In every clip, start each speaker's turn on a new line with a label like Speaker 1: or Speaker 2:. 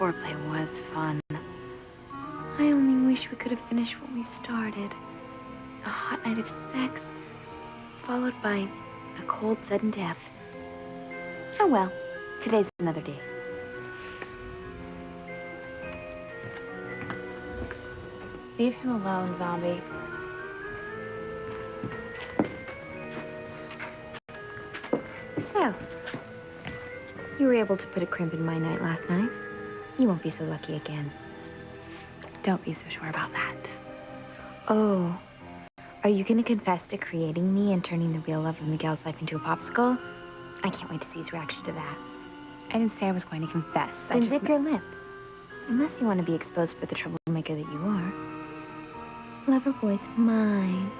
Speaker 1: foreplay was fun. I only wish we could have finished what we started. A hot night of sex, followed by a cold, sudden death. Oh well, today's another day. Leave him alone, zombie. So, you were able to put a crimp in my night last night. You won't be so lucky again. Don't be so sure about that. Oh, are you going to confess to creating me and turning the real love of Miguel's life into a popsicle? I can't wait to see his reaction to that. I didn't say I was going to confess. Then zip your lip. Unless you want to be exposed for the troublemaker that you are. Loverboy's mine.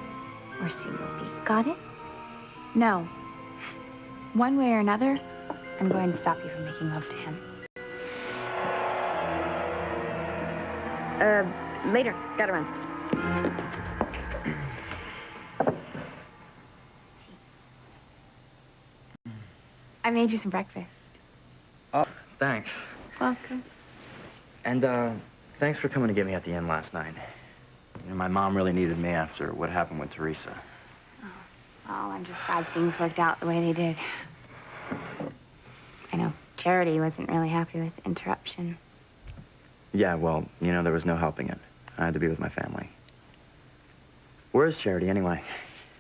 Speaker 1: Or soon will be. Got it? No. One way or another, I'm going to stop you from making love to him.
Speaker 2: Later. Gotta run.
Speaker 1: I made you some breakfast.
Speaker 3: Oh, thanks.
Speaker 1: Welcome.
Speaker 3: And, thanks for coming to get me at the inn last night. You know, my mom really needed me after what happened with Teresa.
Speaker 1: Oh, I'm just glad things worked out the way they did. I know Charity wasn't really happy with interruption.
Speaker 3: Yeah, well, you know, there was no helping it. I had to be with my family. Where's Charity, anyway?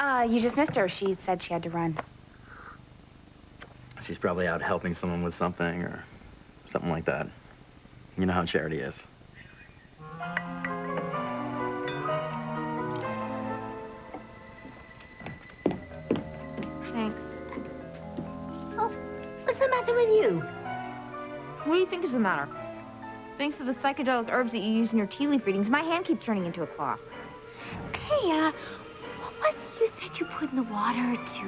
Speaker 1: You just missed her. She said she had to run.
Speaker 3: She's probably out helping someone with something or something like that. You know how Charity is.
Speaker 1: Thanks.
Speaker 2: Oh, what's the matter with you?
Speaker 1: What do you think is the matter? Thanks to the psychedelic herbs that you use in your tea leaf readings, my hand keeps turning into a claw. Hey, what was it you said you put in the water to,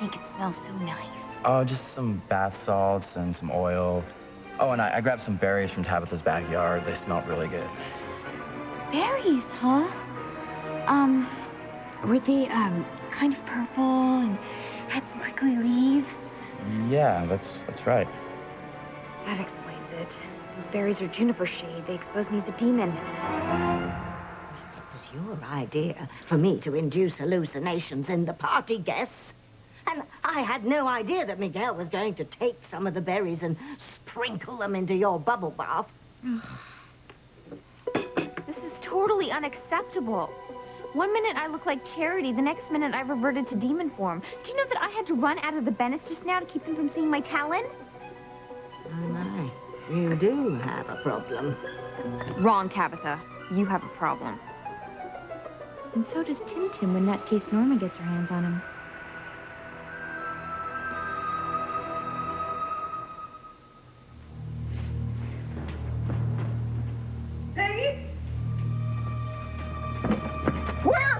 Speaker 1: make it smell so nice?
Speaker 3: Oh, just some bath salts and some oil. Oh, and I grabbed some berries from Tabitha's backyard. They smelled really good.
Speaker 1: Berries, huh? Were they, kind of purple and had sparkly leaves?
Speaker 3: Yeah, that's right.
Speaker 1: That explains it. Those berries are juniper shade. They expose me as a demon.
Speaker 2: It was your idea for me to induce hallucinations in the party guests. And I had no idea that Miguel was going to take some of the berries and sprinkle them into your bubble bath.
Speaker 1: This is totally unacceptable. One minute I look like Charity, the next minute I reverted to demon form. Do you know that I had to run out of the Bennetts just now to keep them from seeing my talon?
Speaker 2: Oh, my. You do have a problem.
Speaker 1: Wrong, Tabitha. You have a problem. And so does Tim Tim when nutcase Norma gets her hands on him.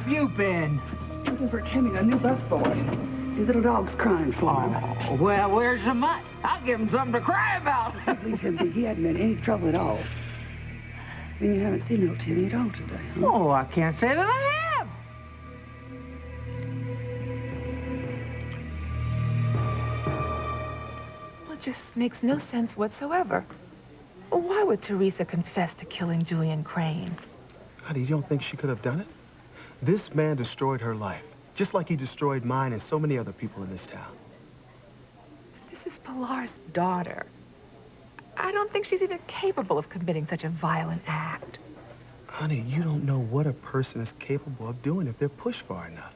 Speaker 4: You been?
Speaker 5: Looking for Timmy, a new busboy. His little dog's crying for him.
Speaker 4: Oh, well, where's the mutt? I'll give him something to cry about.
Speaker 5: Leave him be. He hadn't been in any trouble at all. Then you haven't seen no Timmy at all today, huh?
Speaker 4: Oh, I can't say that I have.
Speaker 6: Well, it just makes no sense whatsoever. Well, why would Teresa confess to killing Julian Crane?
Speaker 7: Honey, you don't think she could have done it? This man destroyed her life, just like he destroyed mine and so many other people in this town.
Speaker 6: This is Pilar's daughter. I don't think she's even capable of committing such a violent act.
Speaker 7: Honey, you don't know what a person is capable of doing if they're pushed far enough.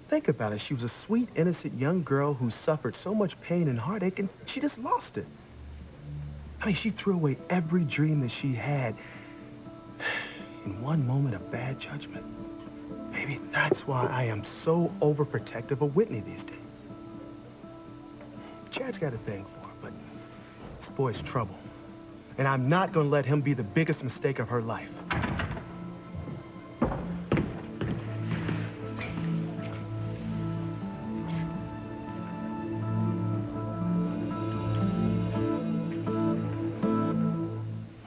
Speaker 7: Think about it. She was a sweet, innocent young girl who suffered so much pain and heartache, and she just lost it. I mean, she threw away every dream that she had in one moment of bad judgment. Maybe that's why I am so overprotective of Whitney these days. Chad's got a thing for her, but this boy's trouble. And I'm not going to let him be the biggest mistake of her life.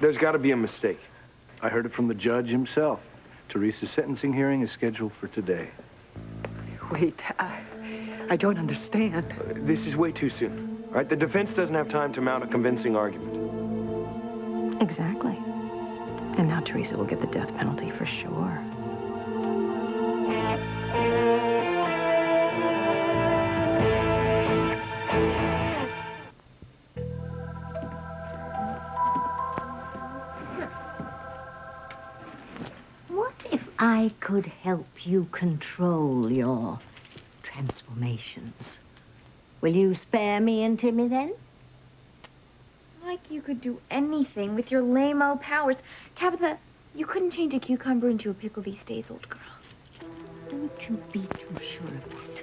Speaker 8: There's got to be a mistake. I heard it from the judge himself. Teresa's sentencing hearing is scheduled for today.
Speaker 5: Wait, I don't understand.
Speaker 8: This is way too soon. All right, the defense doesn't have time to mount a convincing argument.
Speaker 1: Exactly. And now Teresa will get the death penalty for sure.
Speaker 2: What if I could help you control your transformations? Will you spare me and Timmy then?
Speaker 1: Like you could do anything with your lame-o powers. Tabitha, you couldn't change a cucumber into a pickle these days, old girl.
Speaker 2: Don't you be too sure of that.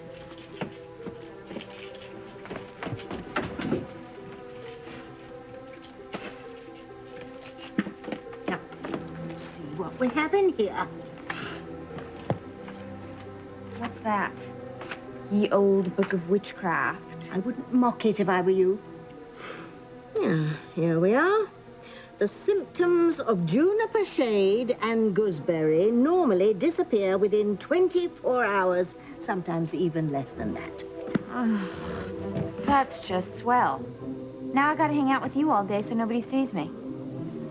Speaker 2: Now, let's see what we have in here.
Speaker 1: What's that? Ye old book of witchcraft.
Speaker 2: I wouldn't mock it if I were you. Yeah, here we are. The symptoms of juniper shade and gooseberry normally disappear within 24 hours, sometimes even less than that.
Speaker 1: That's just swell. Now I gotta hang out with you all day so nobody sees me.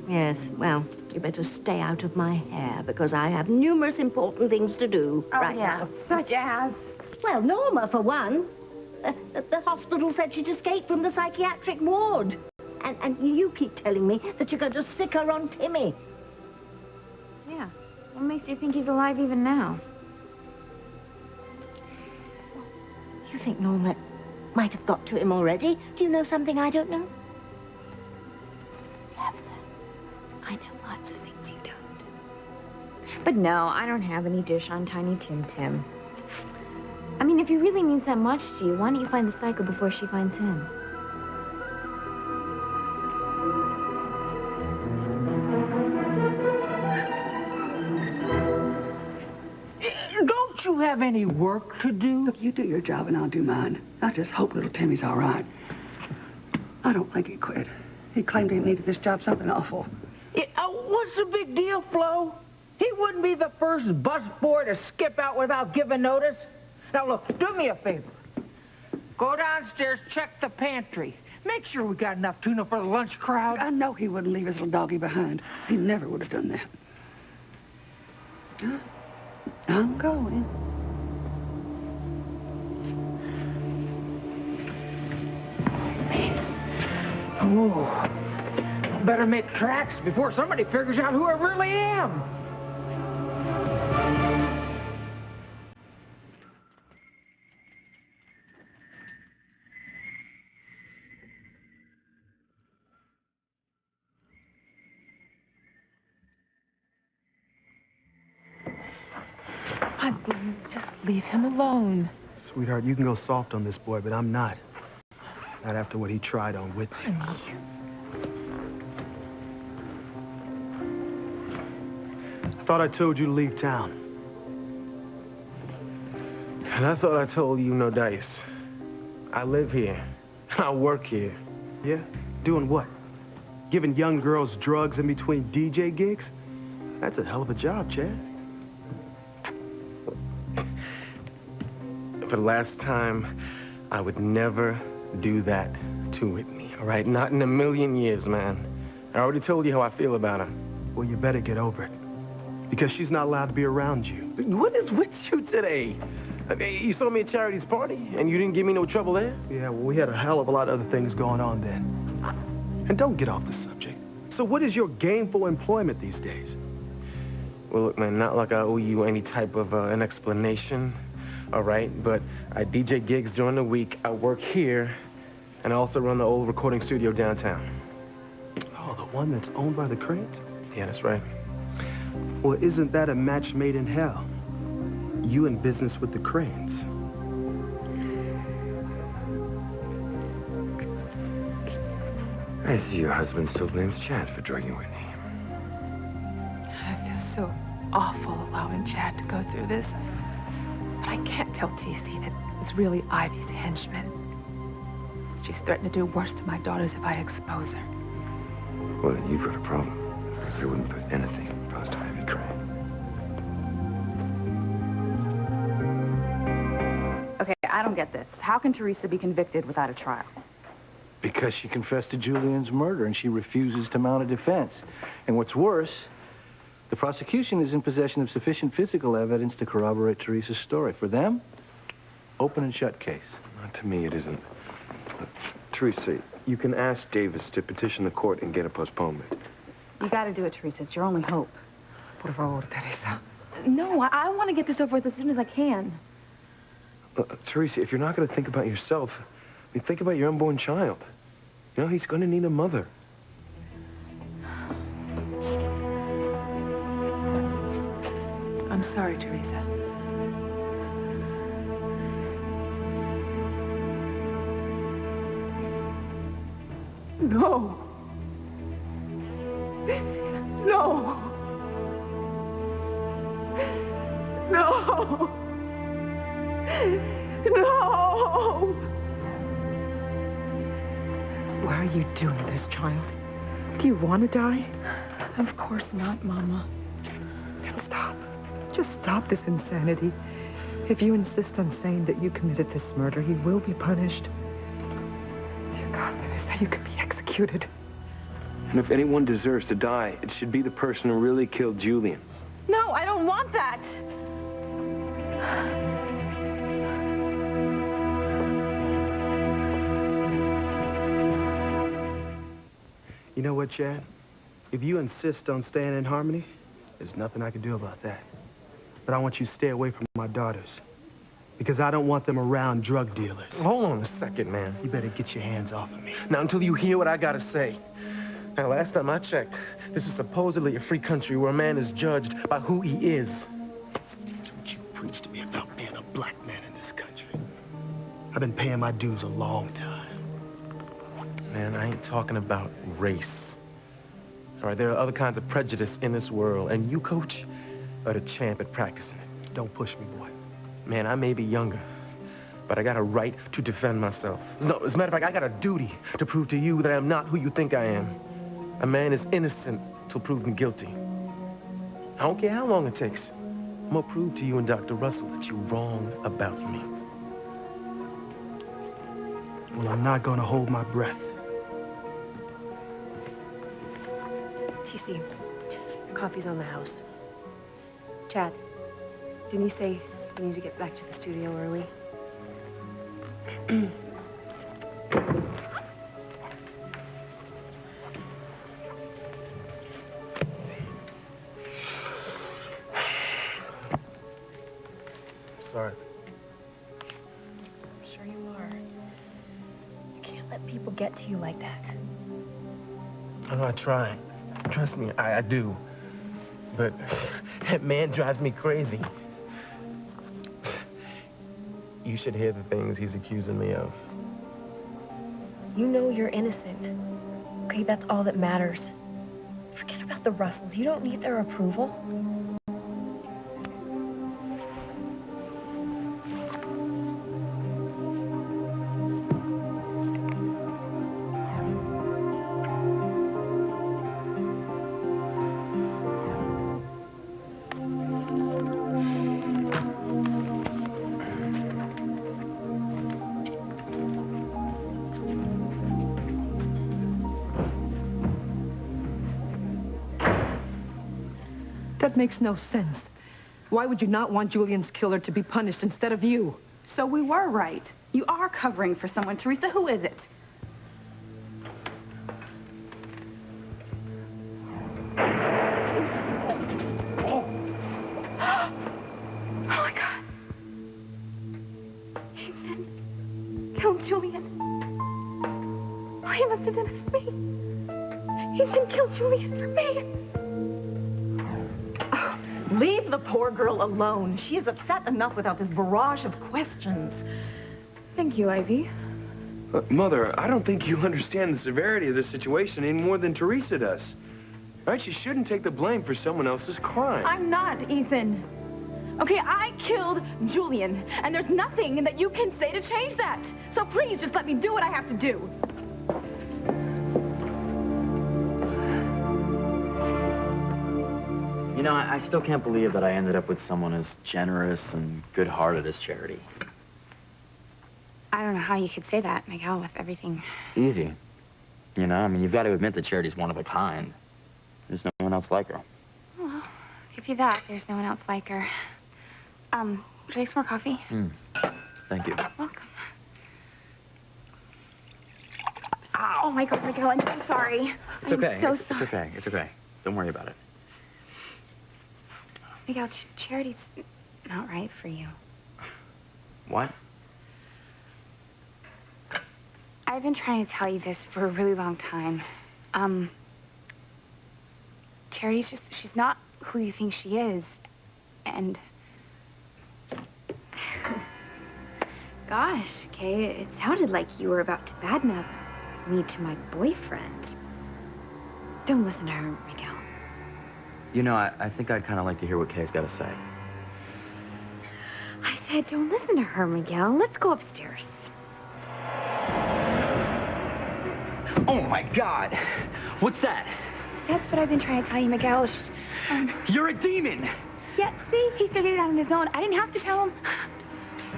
Speaker 2: Yes, well, you better stay out of my hair because I have numerous important things to do right now.
Speaker 1: Such as?
Speaker 2: Well, Norma, for one. The hospital said she'd escaped from the psychiatric ward. And you keep telling me that you're going to stick her on Timmy.
Speaker 1: Yeah. What makes you think he's alive even now?
Speaker 2: You think Norma might have got to him already? Do you know something I don't know?
Speaker 1: I know lots of things you don't. But no, I don't have any dish on Tiny Tim Tim. I mean, if he really means that much to you, why don't you find the psycho before she finds him?
Speaker 4: Don't you have any work to do?
Speaker 5: Look, you do your job and I'll do mine. I just hope little Timmy's all right. I don't think he quit. He claimed he needed this job something awful.
Speaker 4: What's the big deal, Flo? He wouldn't be the first busboy to skip out without giving notice. Now, look, do me a favor. Go downstairs, check the pantry. Make sure we got enough tuna for the lunch crowd.
Speaker 5: I know he wouldn't leave his little doggy behind. He never would have done that. Huh? I'm going.
Speaker 4: Oh, better make tracks before somebody figures out who I really am.
Speaker 6: Honey, just leave him alone.
Speaker 7: Sweetheart, you can go soft on this boy, but I'm not. Not after what he tried on Whitney.
Speaker 6: Honey.
Speaker 7: I thought I told you to leave town.
Speaker 9: And I thought I told you no dice. I live here. I work here.
Speaker 7: Yeah? Doing what? Giving young girls drugs in between DJ gigs? That's a hell of a job, Chad.
Speaker 9: For the last time, I would never do that to Whitney, all right? Not in a million years, man. I already told you how I feel about her.
Speaker 7: Well, you better get over it. Because she's not allowed to be around you.
Speaker 9: What is with you today? You saw me at Charity's party, and you didn't give me no trouble there?
Speaker 7: Yeah, well, we had a hell of a lot of other things going on then. And don't get off the subject. So what is your gainful employment these days?
Speaker 9: Well, look, man, not like I owe you any type of an explanation, all right? But I DJ gigs during the week, I work here, and I also run the old recording studio downtown.
Speaker 7: Oh, the one that's owned by the Cranes?
Speaker 9: Yeah, that's right.
Speaker 7: Well, isn't that a match made in hell? You in business with the Cranes.
Speaker 10: I see your husband still blames Chad for drugging Whitney.
Speaker 6: I feel so awful allowing Chad to go through this. But I can't tell TC that it was really Ivy's henchman. She's threatened to do worse to my daughters if I expose her.
Speaker 10: Well, then you've got a problem. Because I wouldn't put anything past Ivy Crane.
Speaker 11: Okay, I don't get this. How can Teresa be convicted without a trial?
Speaker 8: Because she confessed to Julian's murder and she refuses to mount a defense. And what's worse, the prosecution is in possession of sufficient physical evidence to corroborate Teresa's story. For them, open and shut case.
Speaker 10: Not to me, it isn't. Teresa, you can ask Davis to petition the court and get a postponement.
Speaker 11: You gotta do it, Teresa. It's your only hope. Por favor, Teresa.
Speaker 1: No, I want to get this over with as soon as I can.
Speaker 10: Teresa, if you're not going to think about yourself, I mean, think about your unborn child. You know, he's going to need a mother.
Speaker 6: I'm sorry, Teresa.
Speaker 11: No. No. No. No. Why are you doing this, child? Do you want to die?
Speaker 6: Of course not, Mama.
Speaker 11: Then stop. Just stop this insanity. If you insist on saying that you committed this murder, he will be punished. Dear God, Vanessa, you can be executed.
Speaker 10: And if anyone deserves to die, it should be the person who really killed Julian.
Speaker 6: No, I don't want that.
Speaker 7: You know what, Chad? If you insist on staying in Harmony, there's nothing I can do about that. But I want you to stay away from my daughters. Because I don't want them around drug dealers.
Speaker 9: Hold on a second, man.
Speaker 7: You better get your hands off of me.
Speaker 9: Now, until you hear what I gotta say. Now, last time I checked, this is supposedly a free country where a man is judged by who he is.
Speaker 7: That's what you preach to me about being a black man in this country. I've been paying my dues a long time.
Speaker 9: Man, I ain't talking about race. All right, there are other kinds of prejudice in this world, and you, Coach, are the champ at practicing it.
Speaker 7: Don't push me, boy.
Speaker 9: Man, I may be younger, but I got a right to defend myself. No, as a matter of fact, I got a duty to prove to you that I'm not who you think I am. A man is innocent till proven guilty. I don't care how long it takes. I'm gonna prove to you and Dr. Russell that you're wrong about me.
Speaker 7: Well, I'm not gonna hold my breath.
Speaker 1: TC, your coffee's on the house. Chad, didn't you say we need to get back to the studio early?
Speaker 7: Sorry.
Speaker 1: I'm sure you are. You can't let people get to you like that.
Speaker 9: I know I try. Trust me, I do. But that man drives me crazy. You should hear the things he's accusing me of.
Speaker 1: You know you're innocent. Okay, that's all that matters. Forget about the Russells. You don't need their approval.
Speaker 11: That makes no sense. Why would you not want Julian's killer to be punished instead of you?
Speaker 12: So we were right. You are covering for someone. Teresa, who is it?
Speaker 1: Oh my God. Ethan killed Julian. Oh, he must have done it for me. Ethan killed Julian for me.
Speaker 12: Leave the poor girl alone. She is upset enough without this barrage of questions.
Speaker 1: Thank you, Ivy.
Speaker 10: Mother, I don't think you understand the severity of this situation any more than Teresa does. Right? She shouldn't take the blame for someone else's crime.
Speaker 12: I'm not, Ethan. Okay, I killed Julian, and there's nothing that you can say to change that. So please, just let me do what I have to do.
Speaker 3: You know, I still can't believe that I ended up with someone as generous and good-hearted as Charity.
Speaker 1: I don't know how you could say that, Miguel, with everything.
Speaker 3: Easy. You know, I mean, you've got to admit that Charity's one of a kind. There's no one else like her.
Speaker 1: Well, I'll give you that. There's no one else like her. Would you like some more coffee?
Speaker 3: Thank you.
Speaker 1: Welcome. Oh my God, Miguel, I'm so sorry.
Speaker 3: It's okay.
Speaker 1: I'm so
Speaker 3: It's
Speaker 1: sorry.
Speaker 3: okay. It's okay. Don't worry about it.
Speaker 1: Miguel, Charity's not right for you.
Speaker 3: What?
Speaker 1: I've been trying to tell you this for a really long time. Charity's she's not who you think she is. And... Gosh, Kay, it sounded like you were about to badmouth me to my boyfriend. Don't listen to her, Miguel.
Speaker 3: You know, I think I'd kind of like to hear what Kay's got to say.
Speaker 1: I said, don't listen to her, Miguel. Let's go upstairs.
Speaker 3: Oh, my God. What's that?
Speaker 1: That's what I've been trying to tell you, Miguel.
Speaker 3: You're a demon.
Speaker 1: Yeah, see? He figured it out on his own. I didn't have to tell him.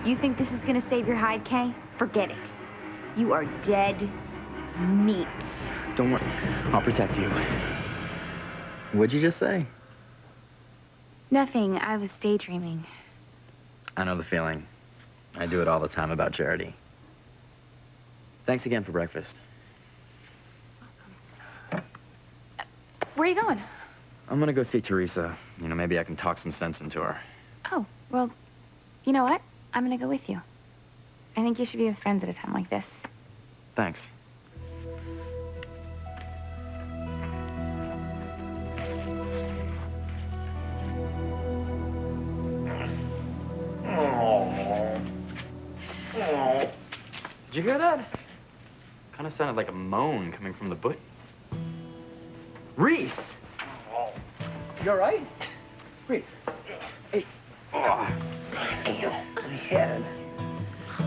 Speaker 1: You think this is gonna save your hide, Kay? Forget it. You are dead meat.
Speaker 3: Don't worry. I'll protect you. What'd you just say?
Speaker 1: Nothing. I was daydreaming.
Speaker 3: I know the feeling. I do it all the time about Charity. Thanks again for breakfast.
Speaker 1: Where are you going?
Speaker 3: I'm gonna go see Teresa. You know, maybe I can talk some sense into her.
Speaker 1: Oh, well, you know what? I'm gonna go with you. I think you should be with friends at a time like this.
Speaker 3: Thanks. Did you hear that? Kind of sounded like a moan coming from the butt. Reese!
Speaker 13: You all right? Reese. Hey. Oh. Damn, my head.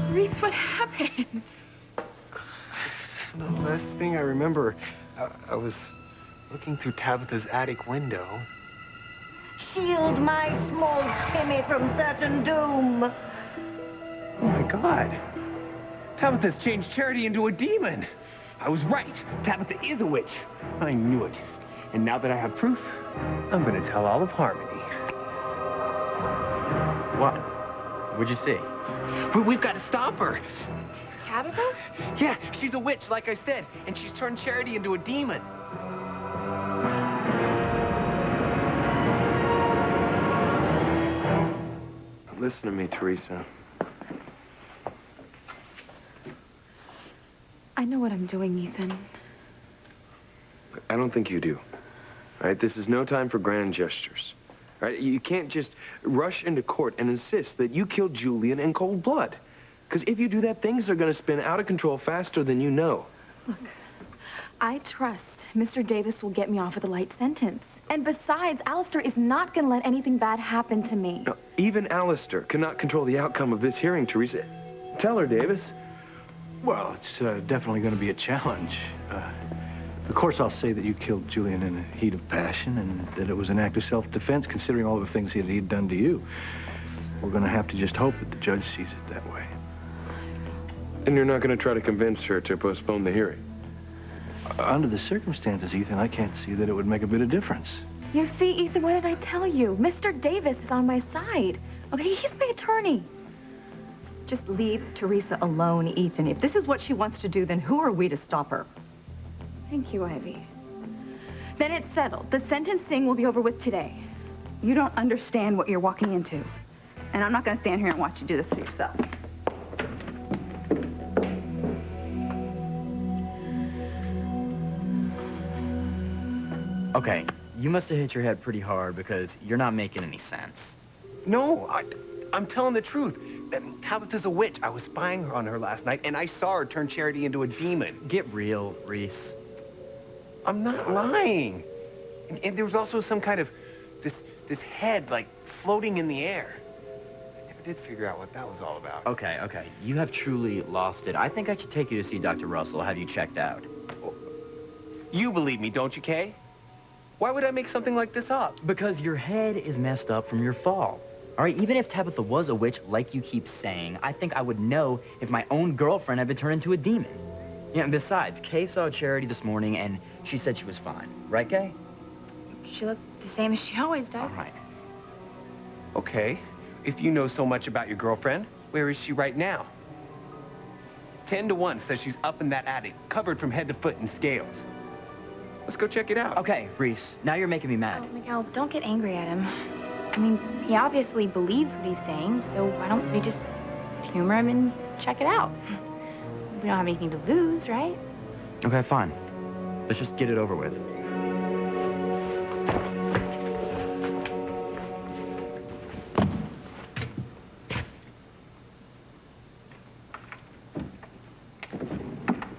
Speaker 12: Reese, what happened?
Speaker 7: The last thing I remember, I was looking through Tabitha's attic window.
Speaker 2: Shield my small Timmy from certain doom.
Speaker 13: Oh, my God. Tabitha's changed Charity into a demon. I was right. Tabitha is a witch. I knew it. And now that I have proof, I'm going to tell all of Harmony.
Speaker 3: What? What'd you see?
Speaker 13: We've got to stop her.
Speaker 12: Tabitha?
Speaker 13: Yeah, she's a witch, like I said, and she's turned Charity into a demon.
Speaker 10: Listen to me, Teresa.
Speaker 12: I know what I'm doing, Ethan.
Speaker 10: I don't think you do. All right, this is no time for grand gestures. All right, you can't just rush into court and insist that you killed Julian in cold blood. Because if you do that, things are going to spin out of control faster than you know.
Speaker 12: Look, I trust Mr. Davis will get me off with a light sentence. And besides, Alistair is not going to let anything bad happen to me.
Speaker 10: Now, even Alistair cannot control the outcome of this hearing, Teresa. Tell her, Davis.
Speaker 8: Well, it's definitely going to be a challenge. Of course, I'll say that you killed Julian in a heat of passion and that it was an act of self-defense, considering all the things he'd done to you. We're going to have to just hope that the judge sees it that way.
Speaker 10: And you're not going to try to convince her to postpone the hearing?
Speaker 8: Under the circumstances, Ethan, I can't see that it would make a bit of difference.
Speaker 12: You see, Ethan, what did I tell you? Mr. Davis is on my side. Okay, he's my attorney.
Speaker 14: Just leave Teresa alone, Ethan. If this is what she wants to do, then who are we to stop her?
Speaker 12: Thank you, Ivy. Then it's settled. The sentencing will be over with today.
Speaker 14: You don't understand what you're walking into. And I'm not going to stand here and watch you do this to yourself.
Speaker 3: Okay, you must have hit your head pretty hard because you're not making any sense.
Speaker 13: No, I'm telling the truth. Tabitha's a witch. I was spying on her last night, and I saw her turn Charity into a demon.
Speaker 3: Get real, Reese.
Speaker 13: I'm not lying. And there was also some kind of this head, like, floating in the air. I never did figure out what that was all about.
Speaker 3: Okay. You have truly lost it. I think I should take you to see Dr. Russell, have you checked out.
Speaker 13: You believe me, don't you, Kay? Why would I make something like this up?
Speaker 3: Because your head is messed up from your fall. All right, even if Tabitha was a witch, like you keep saying, I think I would know if my own girlfriend had been turned into a demon. Yeah, and besides, Kay saw Charity this morning, and she said she was fine. Right, Kay?
Speaker 1: She looked the same as she always does.
Speaker 3: All right.
Speaker 13: Okay, if you know so much about your girlfriend, where is she right now? 10 to 1 says she's up in that attic, covered from head to foot in scales. Let's go check it out.
Speaker 3: Okay, Reese, now you're making me mad.
Speaker 1: Oh, Miguel, don't get angry at him. I mean, he obviously believes what he's saying, so why don't we just humor him and check it out? We don't have anything to lose, right?
Speaker 3: Okay, fine. Let's just get it over with.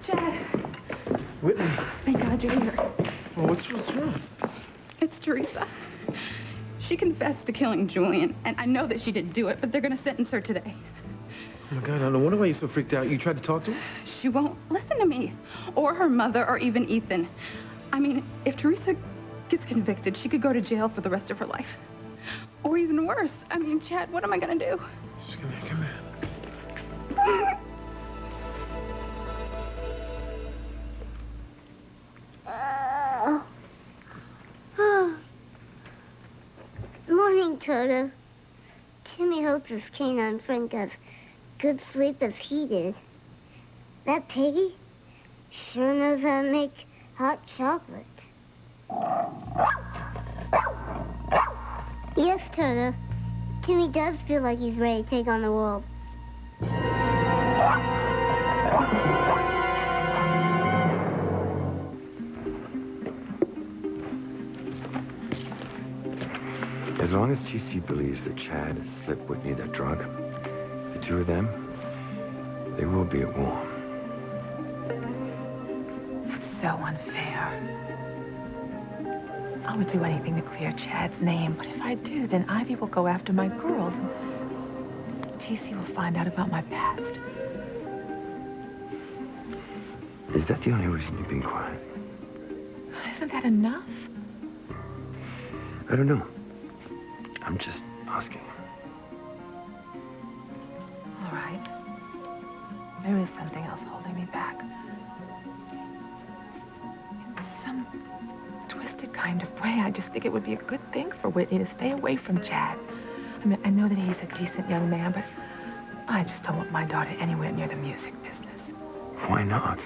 Speaker 12: Chad.
Speaker 7: Whitney.
Speaker 12: Thank God you're here.
Speaker 7: Well, what's wrong?
Speaker 12: It's Teresa. She confessed to killing Julian, and I know that she didn't do it, but they're going to sentence her today.
Speaker 7: Oh, my God, I don't wonder why you're so freaked out. You tried to talk to her?
Speaker 12: She won't listen to me, or her mother, or even Ethan. I mean, if Teresa gets convicted, she could go to jail for the rest of her life. Or even worse. I mean, Chad, what am I going to do?
Speaker 7: Just come here.
Speaker 15: Morning, Toto. Timmy hopes his canine friend got good sleep as he did. That piggy sure knows how to make hot chocolate. Yes, Toto. Timmy does feel like he's ready to take on the world.
Speaker 10: As long as TC believes that Chad has slipped Whitney that drug, the two of them, they will be at war.
Speaker 6: It's so unfair. I would do anything to clear Chad's name, but if I do, then Ivy will go after my girls, and TC will find out about my past.
Speaker 10: Is that the only reason you've been quiet?
Speaker 6: Isn't that enough?
Speaker 10: I don't know. I'm just asking.
Speaker 6: All right. There is something else holding me back. In some twisted kind of way, I just think it would be a good thing for Whitney to stay away from Chad. I mean, I know that he's a decent young man, but I just don't want my daughter anywhere near the music business.
Speaker 10: Why not?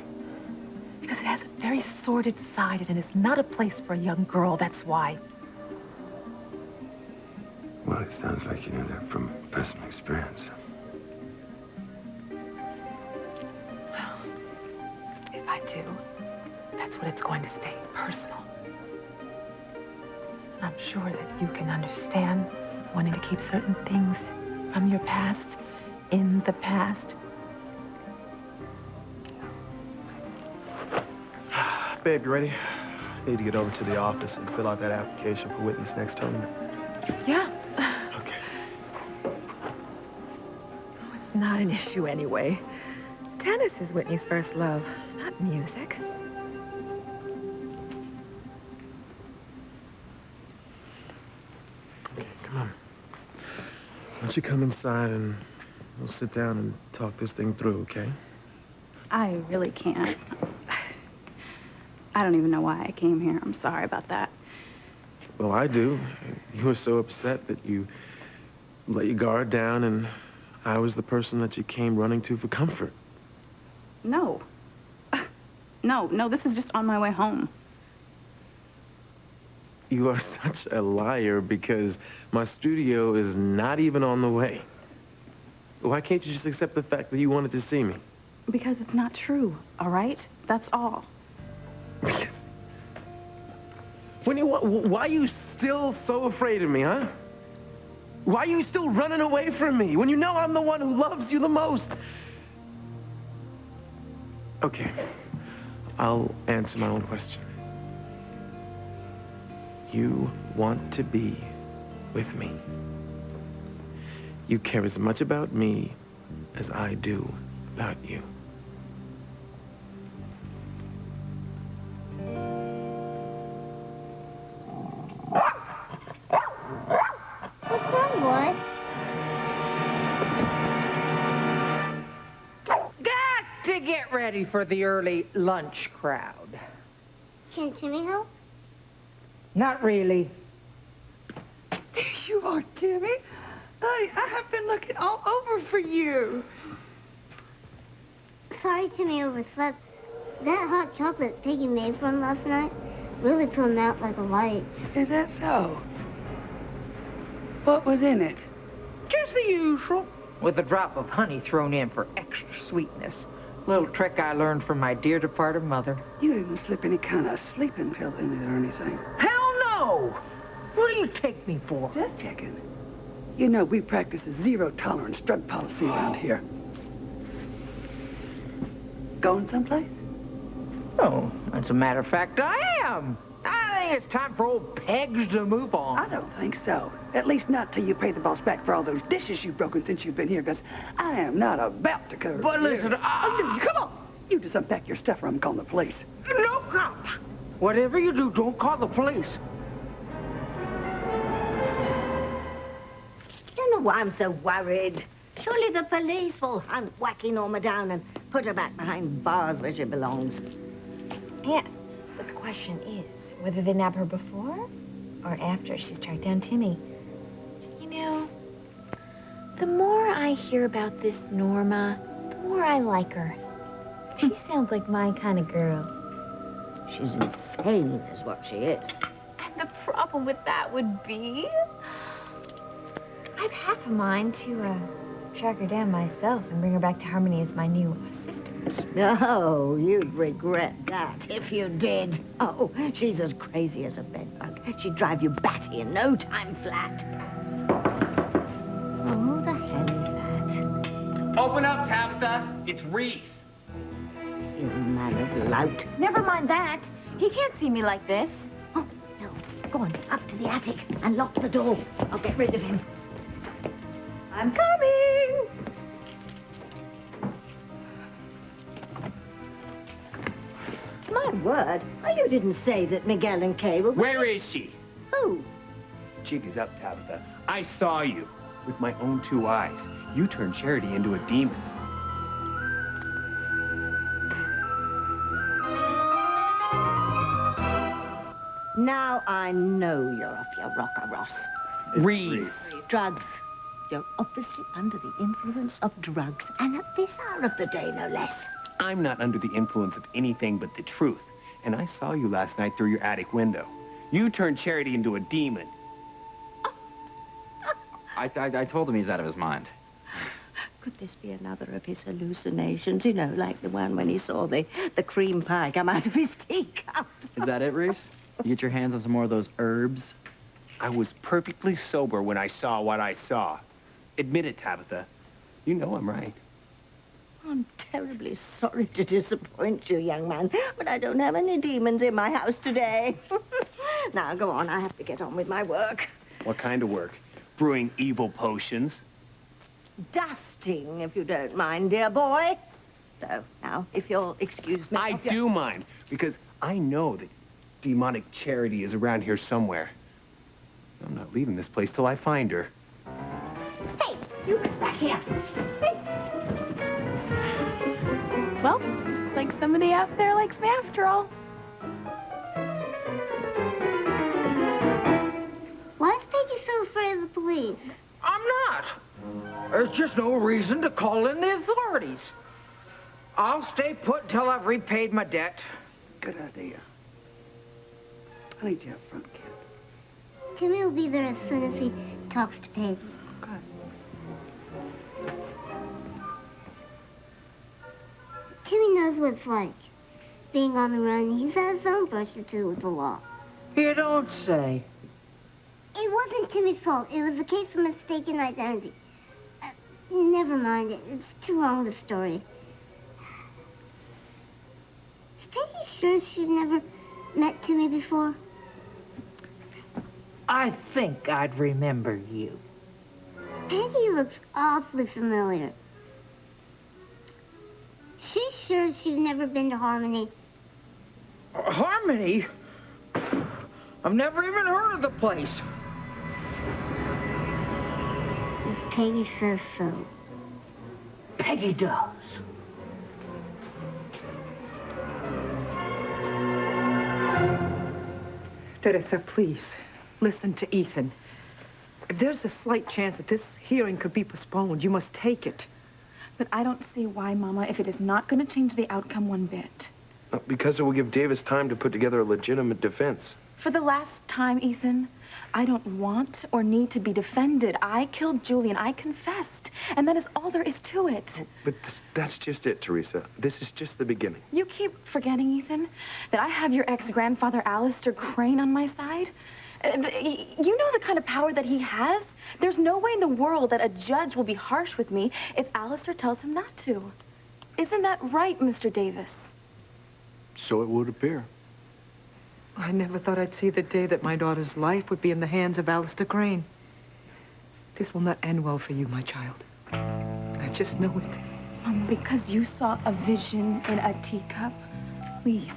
Speaker 6: Because it has a very sordid side, and it's not a place for a young girl, that's why.
Speaker 10: Well, it sounds like you know that from personal experience.
Speaker 6: Well, if I do, that's what it's going to stay, personal. I'm sure that you can understand wanting to keep certain things from your past, in the past.
Speaker 7: Babe, you ready? I need to get over to the office and fill out that application for Whitney's next tournament.
Speaker 6: Yeah.
Speaker 7: Okay.
Speaker 6: Oh, it's not an issue anyway. Tennis is Whitney's first love, not music.
Speaker 7: Okay, come on. Why don't you come inside and we'll sit down and talk this thing through, okay?
Speaker 12: I really can't. I don't even know why I came here. I'm sorry about that.
Speaker 7: Well, I do. You were so upset that you let your guard down, and I was the person that you came running to for comfort.
Speaker 12: No. No, this is just on my way home.
Speaker 7: You are such a liar because my studio is not even on the way. Why can't you just accept the fact that you wanted to see me?
Speaker 12: Because it's not true, all right? That's all.
Speaker 7: Why are you still so afraid of me, huh? Why are you still running away from me when you know I'm the one who loves you the most? Okay, I'll answer my own question. You want to be with me. You care as much about me as I do about you.
Speaker 15: What's wrong, boy?
Speaker 4: ready for the early lunch crowd.
Speaker 15: Can Timmy help?
Speaker 4: Not really.
Speaker 5: There you are, Timmy. I have been looking all over for you.
Speaker 15: Sorry Timmy overslept. That hot chocolate Piggy made for him last night really put him out like a light.
Speaker 5: Is that so? What was in it?
Speaker 4: Just the usual, with a drop of honey thrown in for extra sweetness. Little trick I learned from my dear departed mother.
Speaker 5: You didn't slip any kind of sleeping pill in it or anything.
Speaker 4: Hell no! What do you take me for?
Speaker 5: Just checking. You know, we practice a zero-tolerance drug policy around here. Going someplace?
Speaker 4: Oh, as a matter of fact, I am. I think it's time for old Pegs to move on.
Speaker 5: I don't think so. At least not till you pay the boss back for all those dishes you've broken since you've been here, because I am not about to cover.
Speaker 4: But listen,
Speaker 5: come on. You just unpack your stuff or I'm calling the police.
Speaker 4: No, whatever you do, don't call the police.
Speaker 2: Don't know why I'm so worried. Surely the police will hunt Wacky Norma down and put her back behind bars where she belongs.
Speaker 1: Yes, but the question is whether they nab her before or after she's tracked down Timmy. You know, the more I hear about this Norma, the more I like her. She sounds like my kind of girl.
Speaker 2: She's insane is what she is.
Speaker 1: And the problem with that would be I've half a mind to track her down myself and bring her back to Harmony as my new assistant.
Speaker 2: No, you'd regret that if you did. Oh, she's as crazy as a bedbug. She'd drive you batty in no time flat. Oh, who the hell is that?
Speaker 13: Open up, Tabitha. It's Reese.
Speaker 2: You man of lout.
Speaker 1: Never mind that. He can't see me like this.
Speaker 2: Oh, no. Go on, up to the attic and lock the door. I'll get rid of him. I'm coming! My word. Oh, you didn't say that Miguel and Kay were...
Speaker 13: Where is she?
Speaker 2: Who?
Speaker 13: Jig is up, Tabitha. I saw you with my own 2 eyes. You turned Charity into a demon.
Speaker 2: Now I know you're off your rocker, Ross.
Speaker 13: Reese.
Speaker 2: Drugs. You're obviously under the influence of drugs, and at this hour of the day, no less.
Speaker 13: I'm not under the influence of anything but the truth. And I saw you last night through your attic window. You turned Charity into a demon.
Speaker 3: I told him he's out of his mind.
Speaker 2: Could this be another of his hallucinations? You know, like the one when he saw the cream pie come out of his teacup.
Speaker 3: Is that it, Reese? You get your hands on some more of those herbs?
Speaker 13: I was perfectly sober when I saw what I saw. Admit it, Tabitha. You know I'm right.
Speaker 2: I'm terribly sorry to disappoint you, young man, but I don't have any demons in my house today. Now, go on. I have to get on with my work.
Speaker 13: What kind of work? Brewing evil potions?
Speaker 2: Dusting, if you don't mind, dear boy. So, now, if you'll excuse me...
Speaker 13: I do mind, because I know that demonic Charity is around here somewhere. I'm not leaving this place till I find her.
Speaker 2: Hey, you back here. Hey.
Speaker 6: Well, looks like somebody out there likes me after all.
Speaker 15: Why is Peggy so afraid of the police?
Speaker 4: I'm not. There's just no reason to call in the authorities. I'll stay put until I've repaid my debt.
Speaker 5: Good idea. I need you up front, kid.
Speaker 15: Timmy will be there as soon as he talks to Peggy.
Speaker 5: Okay.
Speaker 15: Timmy knows what it's like. Being on the run, he's had his own brush or two with the law.
Speaker 4: You don't say.
Speaker 15: It wasn't Timmy's fault. It was a case of mistaken identity. Never mind it. It's too long, the story. Is Peggy sure she's never met Timmy before?
Speaker 4: I think I'd remember you.
Speaker 15: Peggy looks awfully familiar. She's sure she's never been to Harmony.
Speaker 4: Harmony? I've never even heard of the place.
Speaker 15: Peggy says so.
Speaker 4: Peggy does.
Speaker 11: Teresa, please, listen to Ethan. If there's a slight chance that this hearing could be postponed, you must take it.
Speaker 12: But I don't see why, Mama, if it is not going to change the outcome one bit.
Speaker 10: Because it will give Davis time to put together a legitimate defense.
Speaker 12: For the last time, Ethan, I don't want or need to be defended. I killed Julian. I confessed. And that is all there is to it.
Speaker 10: But that's just it, Teresa. This is just the beginning.
Speaker 12: You keep forgetting, Ethan, that I have your ex-grandfather, Alistair Crane, on my side. You know the kind of power that he has? There's no way in the world that a judge will be harsh with me if Alistair tells him not to. Isn't that right, Mr. Davis?
Speaker 8: So it would appear.
Speaker 11: I never thought I'd see the day that my daughter's life would be in the hands of Alistair Crane. This will not end well for you, my child. I just know it.
Speaker 12: Because you saw a vision in a teacup? Please.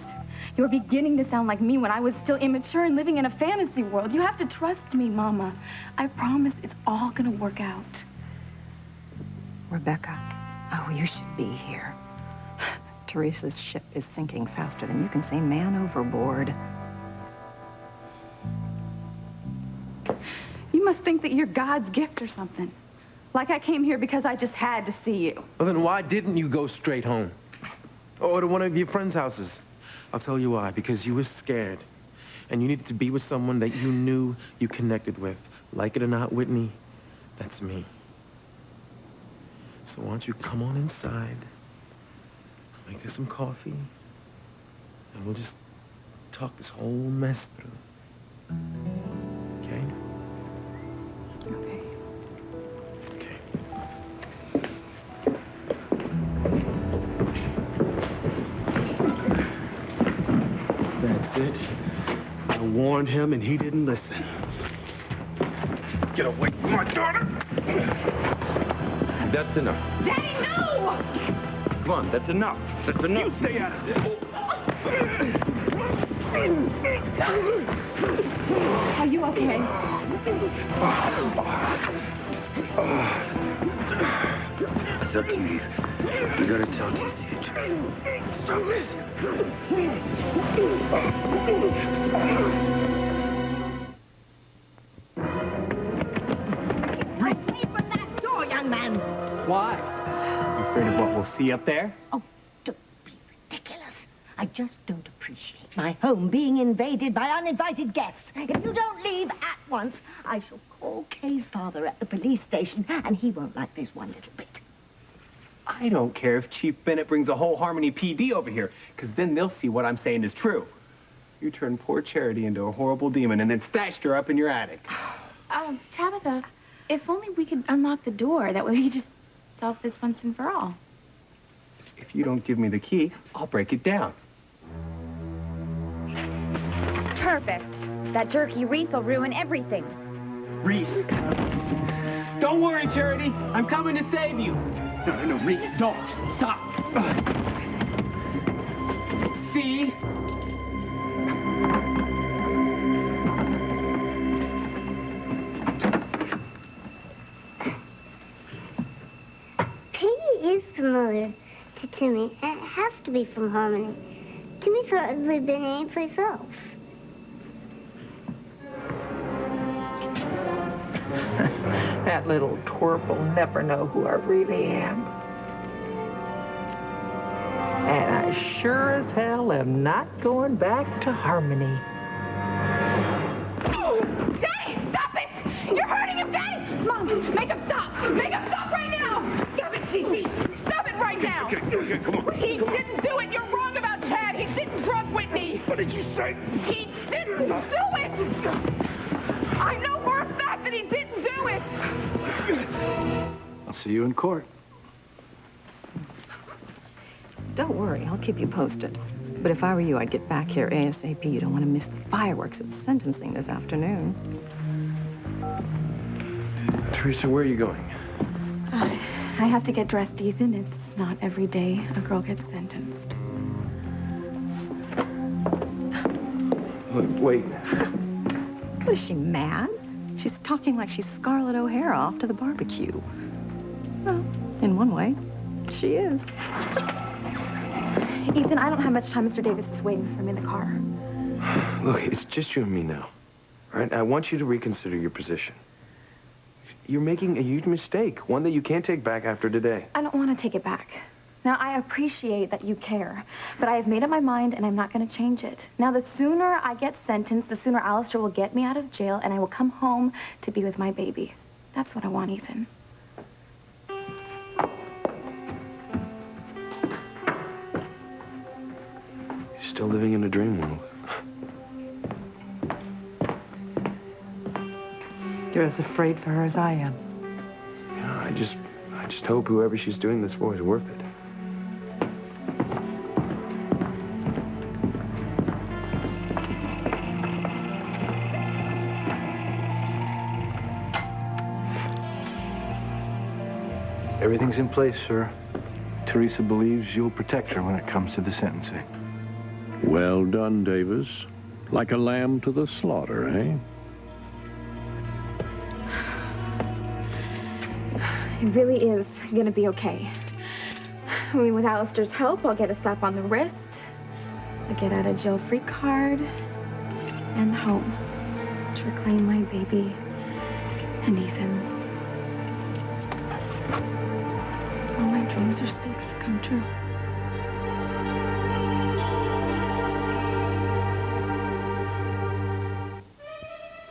Speaker 12: You're beginning to sound like me when I was still immature and living in a fantasy world. You have to trust me, Mama. I promise it's all gonna work out.
Speaker 14: Rebecca, oh, you should be here. Teresa's ship is sinking faster than you can say man overboard.
Speaker 12: You must think that you're God's gift or something. Like I came here because I just had to see you.
Speaker 9: Well, then why didn't you go straight home? Or to one of your friends' houses? I'll tell you why. Because you were scared. And you needed to be with someone that you knew you connected with. Like it or not, Whitney, that's me. So why don't you come on inside, make us some coffee, and we'll just talk this whole mess through. Okay?
Speaker 12: Okay.
Speaker 7: That's it. I warned him and he didn't listen.
Speaker 13: Get away from my daughter!
Speaker 10: That's enough.
Speaker 12: Daddy, no!
Speaker 10: Come on, that's enough. That's enough.
Speaker 13: You stay out of this.
Speaker 12: Are you okay?
Speaker 10: It's up to you. You gotta tell TC the truth. Stop this.
Speaker 2: Away from that door, young man.
Speaker 13: Why? You afraid of what we'll see up there?
Speaker 2: Oh, don't be ridiculous. I just don't appreciate my home being invaded by uninvited guests. If you don't leave at once, I shall call Kay's father at the police station, and he won't like this one little bit.
Speaker 13: I don't care if Chief Bennett brings a whole Harmony PD over here, because then they'll see what I'm saying is true. You turned poor Charity into a horrible demon and then stashed her up in your attic.
Speaker 12: Tabitha, if only we could unlock the door. That way we could just solve this once and for all.
Speaker 13: If you don't give me the key, I'll break it down.
Speaker 1: Perfect. That jerky Reese will ruin everything.
Speaker 13: Reese. Don't worry, Charity. I'm coming to save you. No, Reese, don't. Stop. See?
Speaker 15: Peggy is familiar to Timmy. It has to be from Harmony. Timmy's hardly been anyplace else.
Speaker 11: That little twerp will never know who I really am. And I sure as hell am not going back to Harmony.
Speaker 12: Daddy, stop it! You're hurting him, Daddy! Mom, make him stop! Make him stop right now! Stop it, TC! Stop it right now!
Speaker 13: Okay, come on.
Speaker 12: He didn't do it! You're wrong about Chad! He didn't drug Whitney!
Speaker 13: What did you say?
Speaker 12: He didn't do it! I know for a fact that he didn't do it!
Speaker 8: I'll see you in court.
Speaker 14: Don't worry, I'll keep you posted. But if I were you, I'd get back here ASAP. You don't want to miss the fireworks at sentencing this afternoon.
Speaker 10: Teresa, where are you going?
Speaker 12: I have to get dressed, Ethan. It's not every day a girl gets sentenced.
Speaker 10: Wait.
Speaker 14: Was she mad? She's talking like she's Scarlett O'Hara off to the barbecue. Well, in one way, she is.
Speaker 12: Ethan, I don't have much time. Mr. Davis is waiting for me in the car.
Speaker 10: Look, it's just you and me now. All right? I want you to reconsider your position. You're making a huge mistake, one that you can't take back after today.
Speaker 1: I don't want to take it back. Now, I appreciate that you care, but I have made up my mind and I'm not going to change it. Now, the sooner I get sentenced, the sooner Alistair will get me out of jail and I will come home to be with my baby. That's what I want, Ethan.
Speaker 10: You're still living in a dream world.
Speaker 11: You're as afraid for her as I am.
Speaker 10: Yeah, I just hope whoever she's doing this for is worth it.
Speaker 8: Everything's in place, sir. Teresa believes you'll protect her when it comes to the sentencing.
Speaker 16: Well done, Davis. Like a lamb to the slaughter, eh?
Speaker 1: It really is going to be okay. I mean, with Alistair's help, I'll get a slap on the wrist, a get out of jail free card, and home to reclaim my baby and Ethan. All my dreams are still going to come true.